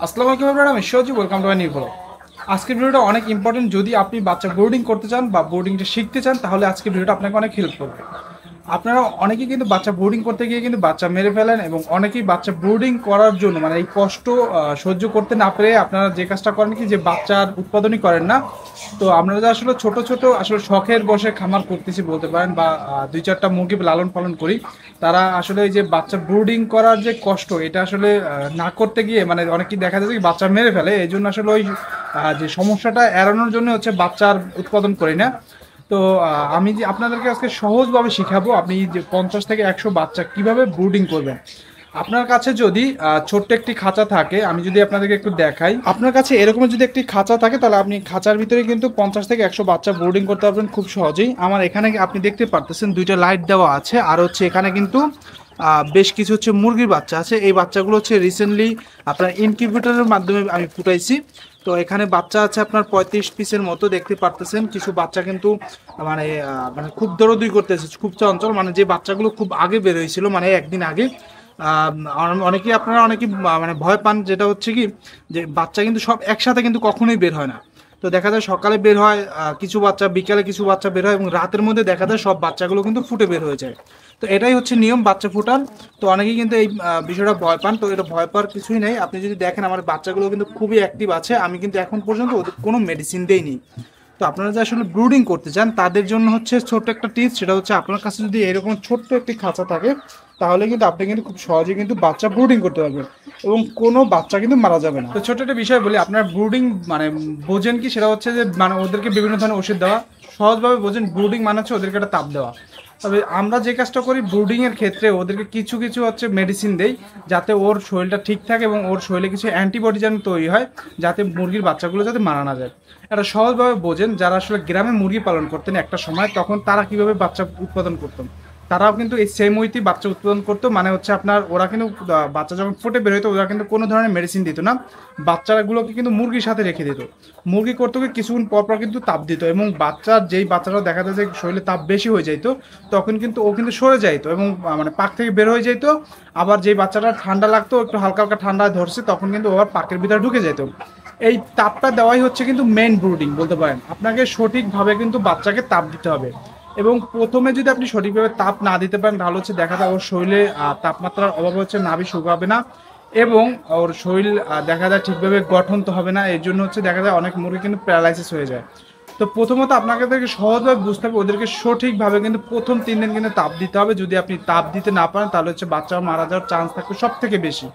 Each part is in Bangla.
আসসালামু আলাইকুম এভরিওয়ান, আমি শিওজি, welcome to my new blog. আজকের ভিডিওটা অনেক ইম্পর্টেন্ট। যদি আপনি বাচ্চা বোর্ডিং করতে চান বা বোর্ডিংটা শিখতে চান, তাহলে আজকের ভিডিওটা আপনাকে অনেক হেল্প করবে। আপনারা অনেকেই কিন্তু বাচ্চা বোর্ডিং করতে গিয়ে কিন্তু বাচ্চা মেরে ফেলেন, এবং অনেকেই বাচ্চা বোর্ডিং করার জন্য মানে এই কষ্ট সহ্য করতে না পেরে আপনারা যে কাজটা করেন কি, যে বাচ্চার উৎপাদনই করেন না। তো আমরা যে আসলে ছোট ছোট আসলে শখের বসে খামার করতেছি বলতে পারেন, বা দুই চারটা মুরগি লালন পালন করি, তারা আসলে এই যে বাচ্চা ব্রুডিং করার যে কষ্ট, এটা আসলে না করতে গিয়ে মানে অনেকেই দেখা যায় যে বাচ্চা মেরে ফেলে। এই জন্য আসলে ওই যে সমস্যাটা এড়ানোর জন্য হচ্ছে বাচ্চার উৎপাদন করি না। তো আমি যে আপনাদেরকে আজকে সহজভাবে শিখাবো, আপনি যে 50 থেকে 100 বাচ্চা কিভাবে ব্রুডিং করবেন। আপনার কাছে যদি ছোট্ট একটি খাঁচা থাকে, আমি যদি আপনাদেরকে একটু দেখাই, আপনার কাছে এরকম যদি একটি খাঁচা থাকে, তাহলে আপনি খাঁচার ভিতরে কিন্তু 50 থেকে 100 বাচ্চা ব্রুডিং করতে পারবেন খুব সহজেই। আমার এখানে আপনি দেখতে পারতেছেন দুইটা লাইট দেওয়া আছে, আর হচ্ছে এখানে কিন্তু বেশ কিছু হচ্ছে মুরগির বাচ্চা আছে। এই বাচ্চাগুলো হচ্ছে রিসেন্টলি আপনার ইনকিউবেটরের মাধ্যমে আমি ফুটাইছি। তো এখানে বাচ্চা আছে আপনার 35 পিসের মতো, দেখতে পারতেছেন। কিছু বাচ্চা কিন্তু মানে মানে খুব দৌড়দৌড়ি করতেছে, খুব চঞ্চল, মানে যে বাচ্চাগুলো খুব আগে বের হয়েছিল, মানে একদিন আগে। অনেকেই আপনারা অনেকেই মানে ভয় পান, যেটা হচ্ছে কি, যে বাচ্চা কিন্তু সব একসাথে কিন্তু কখনোই বের হয় না। তো দেখা যায় সকালে বের হয় কিছু বাচ্চা, বিকালে কিছু বাচ্চা বের হয়, এবং রাতের মধ্যে দেখা যায় সব বাচ্চাগুলো কিন্তু ফুটে বের হয়ে যায়। তো এটাই হচ্ছে নিয়ম বাচ্চা ফুটার। তো অনেকেই কিন্তু এই বিষয়টা ভয় পান, তো এটা ভয় পাওয়ার কিছুই নেই। আপনি যদি দেখেন আমার বাচ্চাগুলো কিন্তু খুবই অ্যাক্টিভ আছে, আমি কিন্তু এখন পর্যন্ত ওদের কোনো মেডিসিন দেইনি। তো আপনারা যে আসলে ব্রুডিং করতে চান তাদের জন্য হচ্ছে ছোট্ট একটা টিপস, সেটা হচ্ছে আপনার কাছে যদি এরকম ছোট্ট একটি খাঁচা থাকে, তাহলে কিন্তু আপনি কিন্তু খুব সহজে কিন্তু বাচ্চা ব্রুডিং করতে পারবেন, এবং কোনো বাচ্চা কিন্তু মারা যাবে না। তো ছোট্ট একটা বিষয় বলি, আপনার ব্রুডিং মানে বোঝেন কি, সেটা হচ্ছে যে মানে ওদেরকে বিভিন্ন ধরনের ওষুধ দেওয়া। সহজভাবে বোঝেন, ব্রুডিং মানে হচ্ছে ওদেরকে একটা তাপ দেওয়া। তবে আমরা যে কাজটা করি ব্রুডিং এর ক্ষেত্রে, ওদেরকে কিছু কিছু হচ্ছে মেডিসিন দেই, যাতে ওর শরীরটা ঠিক থাকে এবং ওর শরীরে কিছু অ্যান্টিবডি যেন তৈরি হয়, যাতে মুরগির বাচ্চাগুলো যাতে মারা না যায়। এটা সহজভাবে বোঝেন, যারা আসলে গ্রামে মুরগি পালন করতেন একটা সময়, তখন তারা কিভাবে বাচ্চা উৎপাদন করতেন। তারাও কিন্তু এই সেম ওইতেই বাচ্চা উৎপাদন করতো, মানে হচ্ছে আপনার ওরা কিন্তু বাচ্চা যখন ফুটে বের হতো, ওরা কিন্তু কোনো ধরনের মেডিসিন দিত না, বাচ্চাগুলোকে কিন্তু মুরগির সাথে রেখে দিত। মুরগি করতে গিয়ে কিছুক্ষণ পর পর কিন্তু তাপ দিত, এবং যেই বাচ্চাটা দেখা যায় যে শরীরে তাপ বেশি হয়ে যাইতো, তখন কিন্তু ও কিন্তু সরে যাইতো এবং মানে পাক থেকে বের হয়ে যাইতো। আবার যেই বাচ্চাটা ঠান্ডা লাগতো, একটু হালকা হালকা ঠান্ডা ধরছে, তখন কিন্তু ও আবার পাকের ভিতরে ঢুকে যেত। এই তাপটা দেওয়াই হচ্ছে কিন্তু মেইন ব্রুডিং বলতে পারেন। আপনাকে সঠিকভাবে কিন্তু বাচ্চাকে তাপ দিতে হবে, এবং প্রথমে যদি আপনি সঠিকভাবে তাপ না দিতে পারেন, তাহলে হচ্ছে দেখা যায় ওর শরীরে তাপমাত্রার অভাবে হচ্ছে নাভি শুকাবে না, এবং ওর শরীর দেখা যায় ঠিকভাবে গঠন তো হবে না। এই জন্য হচ্ছে দেখা যায় অনেক মুরগি কিন্তু প্যারালাইসিস হয়ে যায়। তো প্রথমত আপনাকে সহজভাবে বুঝতে হবে, ওদেরকে সঠিকভাবে কিন্তু প্রথম 3 দিন কিন্তু তাপ দিতে হবে। যদি আপনি তাপ দিতে না পারেন, তাহলে হচ্ছে বাচ্চা মারা যাওয়ার চান্স থাকবে সব থেকে বেশি।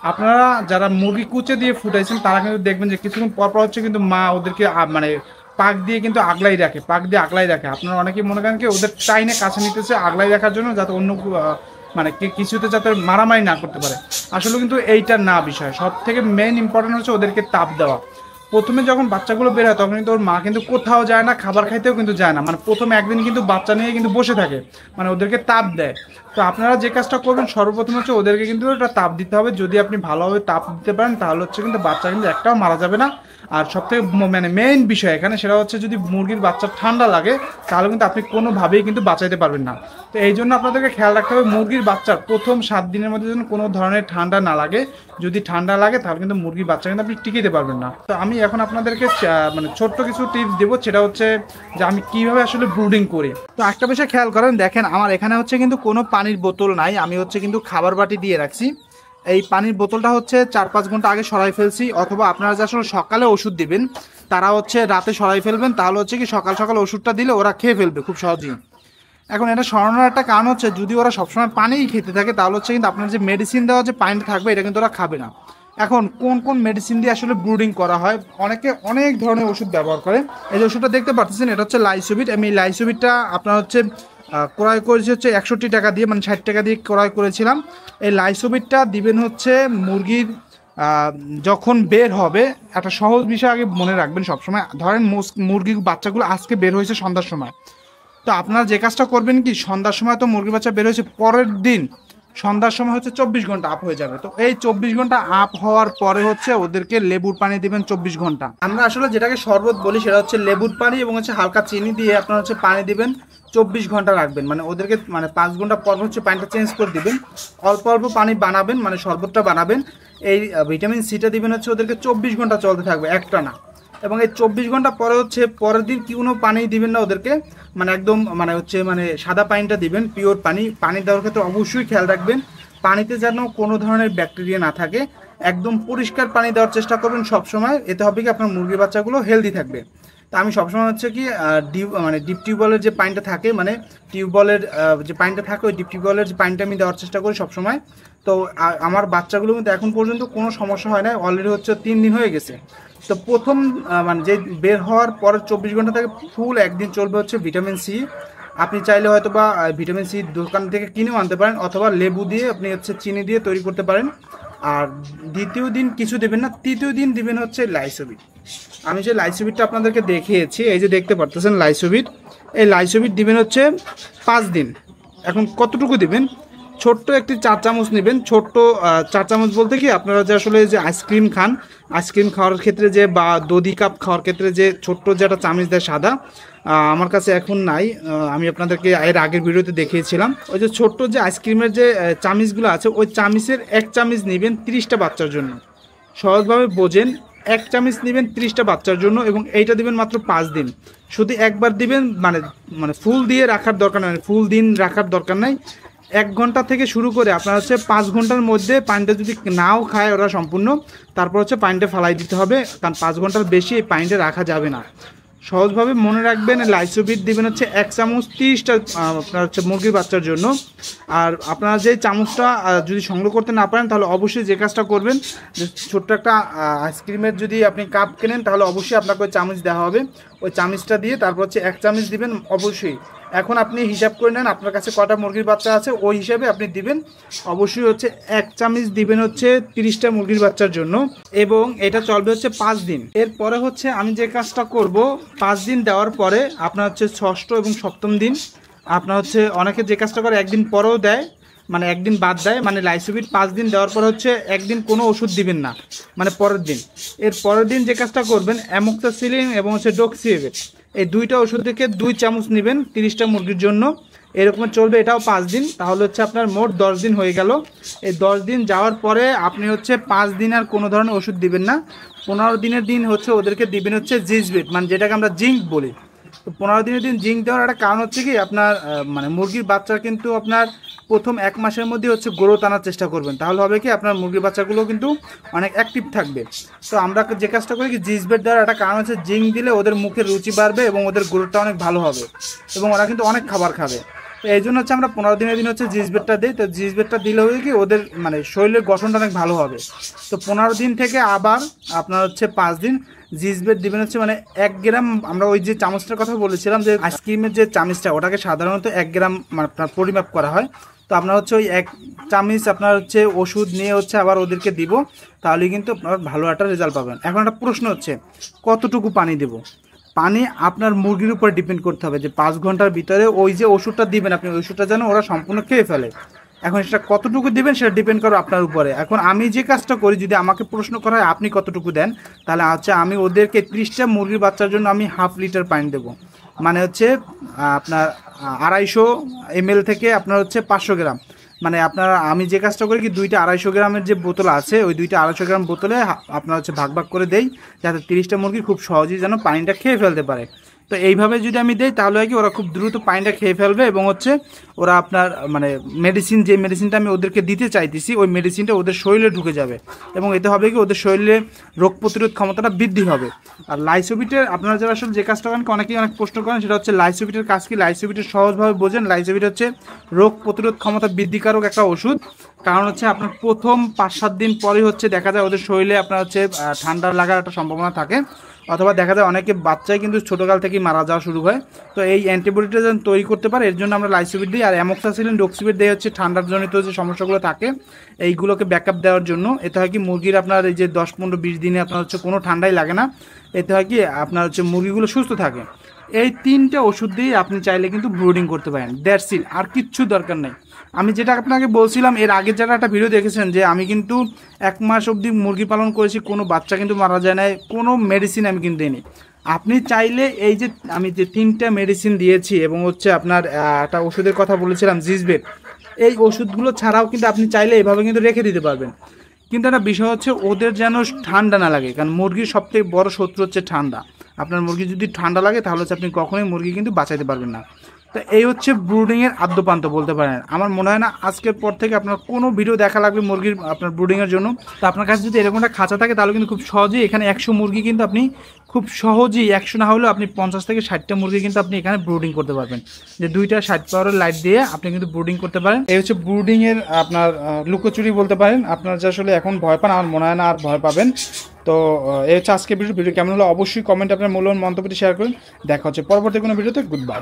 আপনারা যারা মুরগি কুচে দিয়ে ফুটাইছেন, তারা কিন্তু দেখবেন যে কিছুক্ষণ পর পর হচ্ছে কিন্তু মা ওদেরকে মানে পাক দিয়ে কিন্তু আগলাই রাখে, পাক দিয়ে আগলাই রাখে। আপনারা অনেকেই মনে করেন কি ওদের টাইনে কাছে নিতেছে আগলাই রাখার জন্য, যাতে অন্য মানে কিছুতে যাতে মারামারি না করতে পারে। আসলে কিন্তু এইটা না বিষয়, সব থেকে মেইন ইম্পর্টেন্ট হচ্ছে ওদেরকে তাপ দেওয়া। প্রথমে যখন বাচ্চাগুলো বের হয়, তখন কিন্তু ওর মা কিন্তু কোথাও যায় না, খাবার খাইতেও কিন্তু যায় না, মানে প্রথম একদিন কিন্তু বাচ্চা নিয়ে কিন্তু বসে থাকে, মানে ওদেরকে তাপ দেয়। তো আপনারা যে কাজটা করবেন, সর্বপ্রথম হচ্ছে ওদেরকে কিন্তু একটা তাপ দিতে হবে। যদি আপনি ভালোভাবে তাপ দিতে পারেন, তাহলে হচ্ছে কিন্তু বাচ্চা কিন্তু একটাও মারা যাবে না। আর সবথেকে মানে মেইন বিষয় এখানে, সেটা হচ্ছে যদি মুরগির বাচ্চা ঠান্ডা লাগে, তাহলে কিন্তু আপনি কোনোভাবেই কিন্তু বাঁচাইতে পারবেন না। তো এই জন্য আপনাদেরকে খেয়াল রাখতে হবে, মুরগির বাচ্চার প্রথম 7 দিনের মধ্যে যেন কোনো ধরনের ঠান্ডা না লাগে। যদি ঠান্ডা লাগে, তাহলে কিন্তু মুরগির বাচ্চা কিন্তু আপনি টিকিতে পারবেন না। তো আমি এখন আপনাদেরকে মানে ছোট্ট কিছু টিপস দেবো, সেটা হচ্ছে যে আমি কিভাবে আসলে ব্রুডিং করি। তো একটা বিষয় খেয়াল করেন, দেখেন আমার এখানে হচ্ছে কিন্তু কোনো পানির বোতল নাই, আমি হচ্ছে কিন্তু খাবার বাটি দিয়ে রাখছি। এই পানির বোতলটা হচ্ছে 4-5 ঘন্টা আগে সরাই ফেলছি, অথবা আপনারা যে আসলে সকালে ওষুধ দিবেন, তারা হচ্ছে রাতে সরাই ফেলবেন, তাহলে হচ্ছে কি সকাল সকাল ওষুধটা দিলে ওরা খেয়ে ফেলবে খুব সহজেই। এখন এটা সরানোর একটা কারণ হচ্ছে, যদি ওরা সবসময় পানিই খেতে থাকে, তাহলে হচ্ছে কিন্তু আপনার যে মেডিসিন দেওয়া যে পানিটা থাকবে, এটা কিন্তু ওরা খাবে না। এখন কোন কোন মেডিসিন দিয়ে আসলে ব্রুডিং করা হয়, অনেকে অনেক ধরনের ওষুধ ব্যবহার করে। এই যে ওষুধটা দেখতে পাচ্ছেন, এটা হচ্ছে লাইসোবিট। আমি এই লাইসোবিটটা আপনার হচ্ছে ক্রয় করেছি হচ্ছে 61 টাকা দিয়ে, মানে 60 টাকা দিয়ে ক্রয় করেছিলাম। এই লাইসোবিটটা দিবেন হচ্ছে মুরগির যখন বের হবে। একটা সহজ বিষয় আগে মনে রাখবেন সবসময়, ধরেন মুরগির বাচ্চাগুলো আজকে বের হয়েছে সন্ধ্যার সময়, তো আপনারা যে কাজটা করবেন কি, সন্ধ্যার সময় তো মুরগির বাচ্চা বের হয়েছে, পরের দিন সন্ধ্যার সময় হচ্ছে 24 ঘন্টা আপ হয়ে যাবে। তো এই 24 ঘন্টা আপ হওয়ার পরে হচ্ছে ওদেরকে লেবুর পানি দিবেন 24 ঘন্টা। আমরা আসলে যেটাকে শরবত বলি সেটা হচ্ছে লেবুর পানি এবং হচ্ছে হালকা চিনি দিয়ে আপনার হচ্ছে পানি দিবেন, 24 ঘন্টা রাখবেন। মানে ওদেরকে মানে 5 ঘন্টা পর হচ্ছে পানিটা চেঞ্জ করে দিবেন, অল্প অল্প পানি বানাবেন, মানে শরবতটা বানাবেন। এই ভিটামিন সিটা দিবেন হচ্ছে ওদেরকে 24 ঘন্টা চলতে থাকবে একটা না। এবং এই 24 ঘন্টা পরে হচ্ছে পরের দিন কোনো পানি দিবেন না ওদেরকে, মানে একদম মানে হচ্ছে মানে সাদা পানিটা দিবেন, পিওর পানি। পানি দেওয়ার ক্ষেত্রে অবশ্যই খেয়াল রাখবেন পানিতে যেন কোনো ধরনের ব্যাকটেরিয়া না থাকে, একদম পরিষ্কার পানি দেওয়ার চেষ্টা করবেন সব সময়। এতে হবে কি আপনার মুরগির বাচ্চাগুলো হেলদি থাকবে। তো আমি সবসময় হচ্ছে কি মানে ডিপ টিউবওয়েলের যে পানিটা থাকে, মানে টিউবওয়েলের যে পানিটা থাকে ওই ডিপ টিউবওয়েলের যে পানিটা আমি দেওয়ার চেষ্টা করি সবসময়। তো আমার বাচ্চাগুলো কিন্তু এখন পর্যন্ত কোনো সমস্যা হয় না, অলরেডি হচ্ছে 3 দিন হয়ে গেছে। তো প্রথম মানে যে বের হওয়ার পরের 24 ঘন্টা থেকে ফুল একদিন চলবে হচ্ছে ভিটামিন সি। আপনি চাইলে হয়তো বা ভিটামিন সি দোকান থেকে কিনেও আনতে পারেন, অথবা লেবু দিয়ে আপনি হচ্ছে চিনি দিয়ে তৈরি করতে পারেন। আর দ্বিতীয় দিন কিছু দেবেন না, তৃতীয় দিন দিবেন হচ্ছে লাইসোবিট। আমি যে লাইসোবিটটা আপনাদেরকে দেখিয়েছি, এই যে দেখতে পারতেছেন লাইসোবিট, এই লাইসোবিট দিবেন হচ্ছে 5 দিন। এখন কতটুকু দিবেন, ছোট্ট একটি 4 চামচ নেবেন। ছোট্ট 4 চামচ বলতে কি আপনারা যে আসলে যে আইসক্রিম খান, আইসক্রিম খাওয়ার ক্ষেত্রে যে বা দধি কাপ খাওয়ার ক্ষেত্রে যে ছোট্ট যে একটা চামচ দেয় সাদা, আমার কাছে এখন নাই, আমি আপনাদেরকে এর আগের ভিডিওতে দেখিয়েছিলাম। ওই যে ছোট্ট যে আইসক্রিমের যে চামচগুলো আছে ওই চামচের 1 চামচ নেবেন 30টা বাচ্চার জন্য। সহজভাবে বোঝেন, 1 চামচ নেবেন 30টা বাচ্চার জন্য, এবং এইটা দিবেন মাত্র 5 দিন। শুধু একবার দিবেন, মানে মানে ফুল দিয়ে রাখার দরকার নাই, ফুল দিন রাখার দরকার নাই। 1 ঘন্টা থেকে শুরু করে আপনার হচ্ছে 5 ঘন্টার মধ্যে পানিটা যদি নাও খায় ওরা সম্পূর্ণ, তারপর হচ্ছে পানিটা ফালাই দিতে হবে, কারণ 5 ঘন্টার বেশি এই পানিটা রাখা যাবে না। সহজভাবে মনে রাখবেন, লাইসোবিট দিবেন হচ্ছে 1 চামচ 30টা আপনার হচ্ছে মুরগির বাচ্চার জন্য। আর আপনারা যে চামচটা যদি সংগ্রহ করতে না পারেন তাহলে অবশ্যই যে কাজটা করবেন, যে ছোট্ট একটা আইসক্রিমের যদি আপনি কাপ কেনেন তাহলে অবশ্যই আপনাকে ওই চামচ দেওয়া হবে, ওই চামচটা দিয়ে তারপর হচ্ছে 1 চামচ দিবেন অবশ্যই। এখন আপনি হিসাব করে নেন আপনার কাছে কটা মুরগির বাচ্চা আছে, ওই হিসাবে আপনি দিবেন। অবশ্যই হচ্ছে 1 চামচ দিবেন হচ্ছে 30টা মুরগির বাচ্চার জন্য, এবং এটা চলবে হচ্ছে 5 দিন। এরপরে হচ্ছে আমি যে কাজটা করব, 5 দিন দেওয়ার পরে আপনার হচ্ছে 6ষ্ঠ এবং 7ম দিন আপনার হচ্ছে অনেকে যে কাজটা করে একদিন পরেও দেয়, মানে একদিন বাদ দেয়, মানে লাইসোবিট 5 দিন দেওয়ার পর হচ্ছে একদিন কোনো ওষুধ দিবেন না, মানে পরের দিন। এর পরের দিন যে কাজটা করবেন, অ্যামোক্সাসিলিন এবং হচ্ছে ডক্সিএভেট, এই 2টা ওষুধ থেকে 2 চামচ নেবেন 30টা মুরগির জন্য। এরকম চলবে, এটাও 5 দিন, তাহলে হচ্ছে আপনার মোট 10 দিন হয়ে গেল। এই 10 দিন যাওয়ার পরে আপনি হচ্ছে 5 দিন আর কোনো ধরনের ওষুধ দিবেন না। 15 দিনের দিন হচ্ছে ওদেরকে দিবেন হচ্ছে জিজবেট, মানে যেটাকে আমরা জিঙ্ক বলি। তো 15 দিনের দিন জিঙ্ক দেওয়ার একটা কারণ হচ্ছে কি আপনার মানে মুরগির বাচ্চা কিন্তু আপনার প্রথম 1 মাসের মধ্যে হচ্ছে গ্রোথ আনার চেষ্টা করবেন, তাহলে হবে কি আপনার মুরগির বাচ্চাগুলো কিন্তু অনেক অ্যাক্টিভ থাকবে। তো আমরা যে কাজটা করি কি, জিজবেট দেওয়ার একটা কারণ হচ্ছে জিঙ্ক দিলে ওদের মুখের রুচি বাড়বে এবং ওদের গ্রোথটা অনেক ভালো হবে, এবং ওরা কিন্তু অনেক খাবার খাবে। তো এই জন্য হচ্ছে আমরা 15 দিনের দিন হচ্ছে জিজবেটটা দিই। তো জিজবেটটা দিলে হয়ে কি ওদের মানে শরীরের গঠনটা অনেক ভালো হবে। তো 15 দিন থেকে আবার আপনার হচ্ছে 5 দিন জিজবেট দিবেন হচ্ছে মানে 1 গ্রাম। আমরা ওই যে চামচটার কথা বলেছিলাম যে আইসক্রিমের যে চামচটা, ওটাকে সাধারণত 1 গ্রাম মানে আপনার পরিমাপ করা হয়। তো আপনার হচ্ছে ওই 1 চামচ আপনার হচ্ছে ওষুধ নিয়ে হচ্ছে আবার ওদেরকে দিব, তাহলে কিন্তু আপনার ভালো একটা রেজাল্ট পাবেন। এখন একটা প্রশ্ন হচ্ছে কতটুকু পানি দেব। পানি আপনার মুরগির উপর ডিপেন্ড করতে হবে, যে 5 ঘন্টার ভিতরে ওই যে ওষুধটা দিবেন আপনি, ওই ওষুধটা যেন ওরা সম্পূর্ণ খেয়ে ফেলে। এখন সেটা কতটুকু দিবেন সেটা ডিপেন্ড করে আপনার উপরে। এখন আমি যে কাজটা করি, যদি আমাকে প্রশ্ন করা হয় আপনি কতটুকু দেন, তাহলে হচ্ছে আমি ওদেরকে 30টা মুরগির বাচ্চার জন্য আমি 1/2 লিটার পানি দেবো, মানে হচ্ছে আপনার 250 ml থেকে আপনার হচ্ছে 500 গ্রাম। মানে আপনার আমি যে কাজটা করি কি, 2টা 250 গ্রামের যে বোতল আছে ওই 2টা 250 গ্রাম বোতলে আপনার হচ্ছে ভাগ ভাগ করে দেই, যাতে 30টা মুরগি খুব সহজেই যেন পানিটা খেয়ে ফেলতে পারে। তো এইভাবে যদি আমি দেই তাহলে হয় কি ওরা খুব দ্রুত পানিটা খেয়ে ফেলবে, এবং হচ্ছে ওরা আপনার মানে মেডিসিন, যে মেডিসিনটা আমি ওদেরকে দিতে চাইতেছি ওই মেডিসিনটা ওদের শরীরে ঢুকে যাবে, এবং এতে হবে কি ওদের শরীরে রোগ প্রতিরোধ ক্ষমতাটা বৃদ্ধি হবে। আর লাইসোবিটের আপনারা যারা আসলে যে কাজটা করেন, অনেকেই অনেক প্রশ্ন করেন, সেটা হচ্ছে লাইসোবিটের কাজ কি। লাইসোবিটের সহজভাবে বোঝেন, লাইসোবিট হচ্ছে রোগ প্রতিরোধ ক্ষমতা বৃদ্ধিকারক একটা ওষুধ। কারণ হচ্ছে আপনার প্রথম 5-7 দিন পরে হচ্ছে দেখা যায় ওদের শরীরে আপনার হচ্ছে ঠান্ডা লাগার একটা সম্ভাবনা থাকে, অথবা দেখা যায় অনেকে বাচ্চাই কিন্তু ছোটোকাল থেকেই মারা যাওয়া শুরু হয়। তো এই অ্যান্টিবডিটা যেন তৈরি করতে পারে এর জন্য আমরা লাইসোবিট দিই। আর অ্যামোক্সাসিলিন ডক্সিবিট দেয় হচ্ছে ঠান্ডার জনিত যে সমস্যাগুলো থাকে এইগুলোকে ব্যাকআপ দেওয়ার জন্য। এতে হয় কি মুরগির আপনার এই যে 10-15-20 দিনে আপনার হচ্ছে কোনো ঠান্ডাই লাগে না। এতে হয় কি আপনার হচ্ছে মুরগিগুলো সুস্থ থাকে। এই 3টে ওষুধ দিয়ে আপনি চাইলে কিন্তু ব্রুডিং করতে পারেন, দ্যাটস ইট, আর কিচ্ছু দরকার নেই। আমি যেটা আপনাকে বলছিলাম এর আগে যারা একটা ভিডিও দেখেছেন যে আমি কিন্তু 1 মাস অবধি মুরগি পালন করেছি, কোনো বাচ্চা কিন্তু মারা যায় না, কোনো মেডিসিন আমি কিন্তু দিইনি। আপনি চাইলে এই যে আমি যে 3টা মেডিসিন দিয়েছি এবং হচ্ছে আপনার একটা ওষুধের কথা বলেছিলাম জিসবেট, এই ওষুধগুলো ছাড়াও কিন্তু আপনি চাইলে এভাবে কিন্তু রেখে দিতে পারবেন। কিন্তু একটা বিষয় হচ্ছে ওদের যেন ঠান্ডা না লাগে, কারণ মুরগির সবথেকে বড় শত্রু হচ্ছে ঠান্ডা। আপনার মুরগি যদি ঠান্ডা লাগে তাহলে হচ্ছে আপনি কখনোই মুরগি কিন্তু বাঁচাইতে পারবেন না। তো এই হচ্ছে ব্রুডিংয়ের আদ্যপান্ত বলতে পারেন। আমার মনে হয় না আজকের পর থেকে আপনার কোনো ভিডিও দেখা লাগবে মুরগির আপনার ব্রুডিংয়ের জন্য। তো আপনার কাছে যদি এরকম একটা খাঁচা থাকে তাহলে কিন্তু খুব সহজেই এখানে 100 মুরগি কিন্তু আপনি খুব সহজেই, 100 না হলেও আপনি 50 থেকে 60টা মুরগি কিন্তু আপনি এখানে ব্রুডিং করতে পারবেন। যে 2টা 60 পাওয়ারের লাইট দিয়ে আপনি কিন্তু ব্রুডিং করতে পারেন। এই হচ্ছে ব্রুডিংয়ের আপনার লুকোচুরি বলতে পারেন। আপনার যে আসলে এখন ভয় পান, আমার মনে হয় না আর ভয় পাবেন। তো এই হচ্ছে আজকে ভিডিও কেমন হলো অবশ্যই কমেন্টে আপনার মূল্যবান মন্তব্যটি শেয়ার করুন। দেখা হচ্ছে পরবর্তী কোনো ভিডিওতে। Good bye.